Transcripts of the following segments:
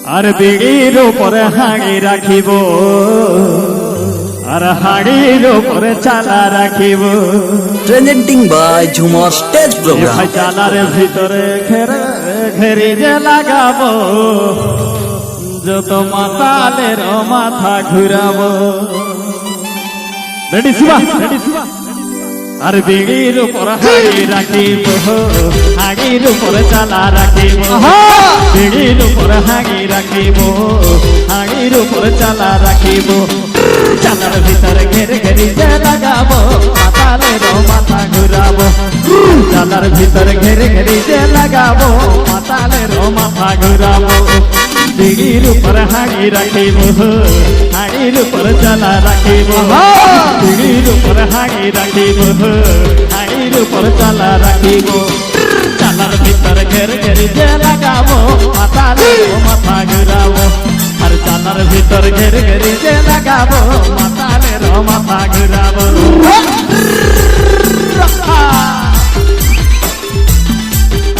আর বিড়ির উপরে হাঁড়ি রাখিব আর হাঁড়ির উপরে চালা রাখিব Presenting by Jhumar Stage Program. চালার ভিতরে ঘেরি যে লাগাবো যত মাতালের মাথা ঘুরাবো রেডি শিবা আর বিড়ির উপর হাঁড়ি রাখিব হাঁড়ির উপরে চালা রাখিব বিড়ির উপর হাঁড়ি রাখিব হাঁড়ির উপর চালা রাখিব চালার ভিতরে ঘেরে ঘেরি যে লাগাবো মাতালের মাথা ঘুরাবো চালার ভিতরে ঘেরে ঘেরি যে লাগাবো মাতালের মাথা ঘুরাবো বিড়ির উপর হাঁড়ি রাখিব হাঁড়ির উপর চালা রাখিব বিড়ির উপর হাঁড়ি রাখিব হাঁড়ির উপর চালা রাখিব চালার ভিতর ঘেরে ঘেরি যে লাগাবো মাতালের মাথা ঘুরাবো আর চালার ভিতর ঘেরে ঘেরি যে লাগাবো মাতালের মাথা ঘুরাবো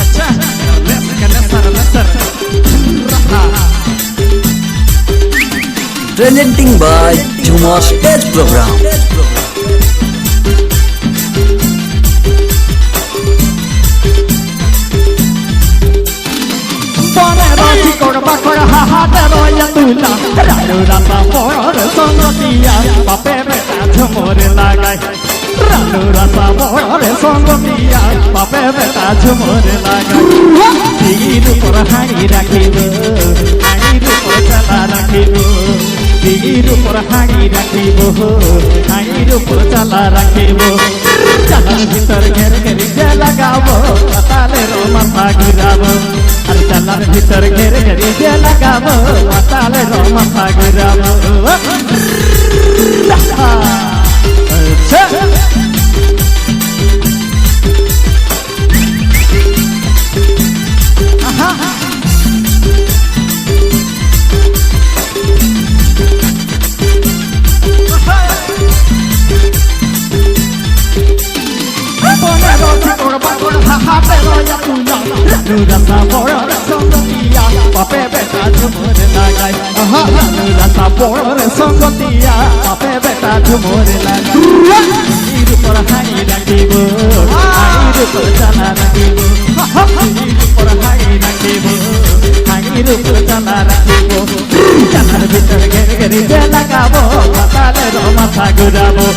আচ্ছা Presenting by Jhumar Stage Program. বাপে বেটা ঝুমুর লাগাই রানু রাসা বড়রে সঙ্গ দিয়া বাপে বেটা ঝুমুর লাগাই বিড়ির উপর হাঁড়ি রাখিব হাঁড়ির উপর চালা রাখিব বিড়ির উপর হাঁড়ি রাখিব হাঁড়ির উপর চালা রাখিব চালার ভিতর ঘেরে ঘেরি যে লাগাবো মাতালের মাথা ঘুরাবো আর চালার ভিতর ঘেরে ঘেরি যে লাগাবো মাতালের মাথা ঘুরাবো বাপে বেটা ঝুমুর লাগাই রাসা বড়রে সঙ্গ দিয়া বাপে বেটা ঝুমুর লাগাই বিড়ির উপর হাঁড়ি রাখিব হাঁড়ির উপর চালা রাখিব বিড়ির উপর হাঁড়ি রাখিব হাঁড়ির উপর চালা রাখিব চালার ভিতর ঘেরে ঘেরি যে লাগাবো মাতালের মাথা ঘুরাবো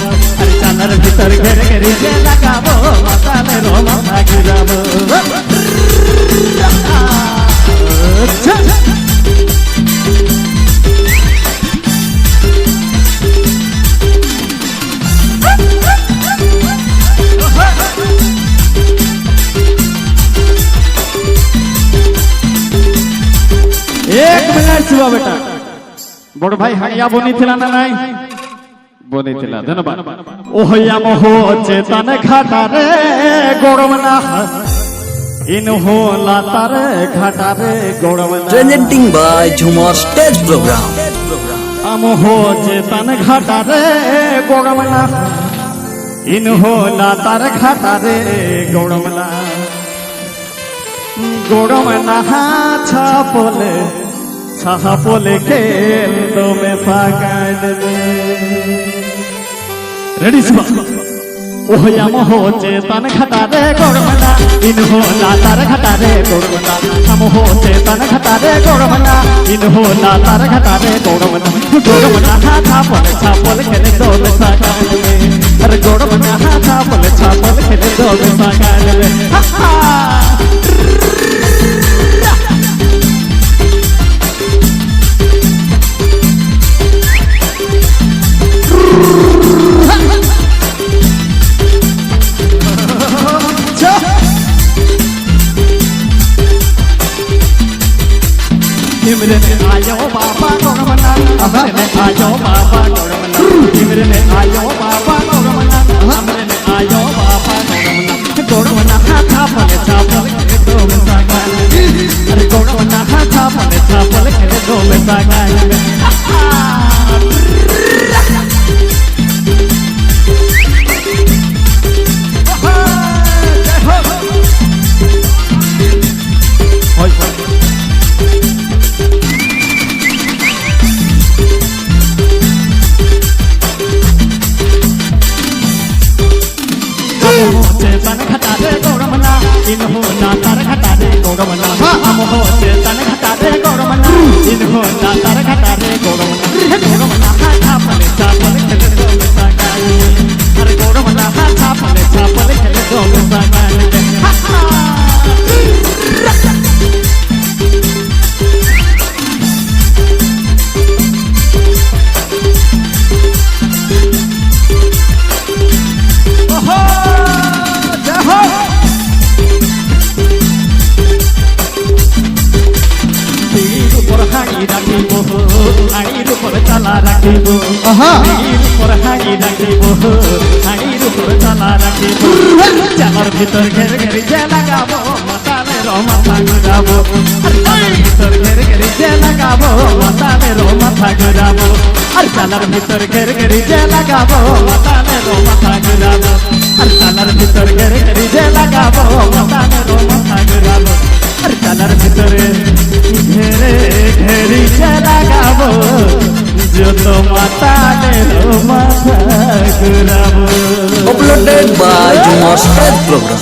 আর চালার ভিতর ঘেরে ঘেরি যে লাগাবো মাতালের মাথা ঘুরাবো एक मिनट शिवा बेटा बड़ भाई हड़िया बनी थिला ना नहीं बनी थिला धन्यवाद ओ हया मोहो चेतन घाटा रे गोड़मना इन हो लाता रे घाटा रे गोड़मना Presenting by Jhumar Stage Program. अमोहो चेतन घाटा रे गोड़मना इन हो लाता रे घाटा रे गोड़मना गोड़मना छापोले छापोले खेल दो में सागान रेडी शिवा ओहया मोहो चेतन घटा रे गोड़मना इन हो लातार घटा रे गोड़मना हम हो चेतन घटा रे गोड़मना इन हो लातार घटा रे गोड़मना गोड़मना छापोले खेले दो में सागान अरे गोड़मना छापोले खेले दो में सागान हिमरे में आयो बाबा गोड़मना हमरे में आयो बाबा गोड़मना हिमरे में आयो बाबा गोड़मना हमरे में आयो बाबा गोड़मना गोड़मना हाथा पले छापल के दो में सागान अरे गोड़मना हाथा पले छापल के दो में सागान উপর হাঁড়ি রাখিব হাঁড়ির উপর চালা রাখিব হাঁড়ির উপর হাঁড়ি রাখিব হাঁড়ির উপর চালা রাখিব চালার ভিতর ঘের ঘেরি যে লাগাবো মাতালের মাথা ঘুরাবো চালার ভিতর ঘের ঘেরি যে লাগাবো মাতালের মাথা ঘুরাবো আর চালার ভিতর ঘের ঘেরি যে লাগাবো মাতালের মাথা ঘুরাবো আর চালার ভিতর ঘের ঘেরি যে লাগাবো মাতালের মাথা ঘুরাবো আর চালার ভিতরে ঘেরে ঘেরি যে লাগাবো যত মাতালের মাথা ঘুরাবো Uploaded by Juma Stage Program.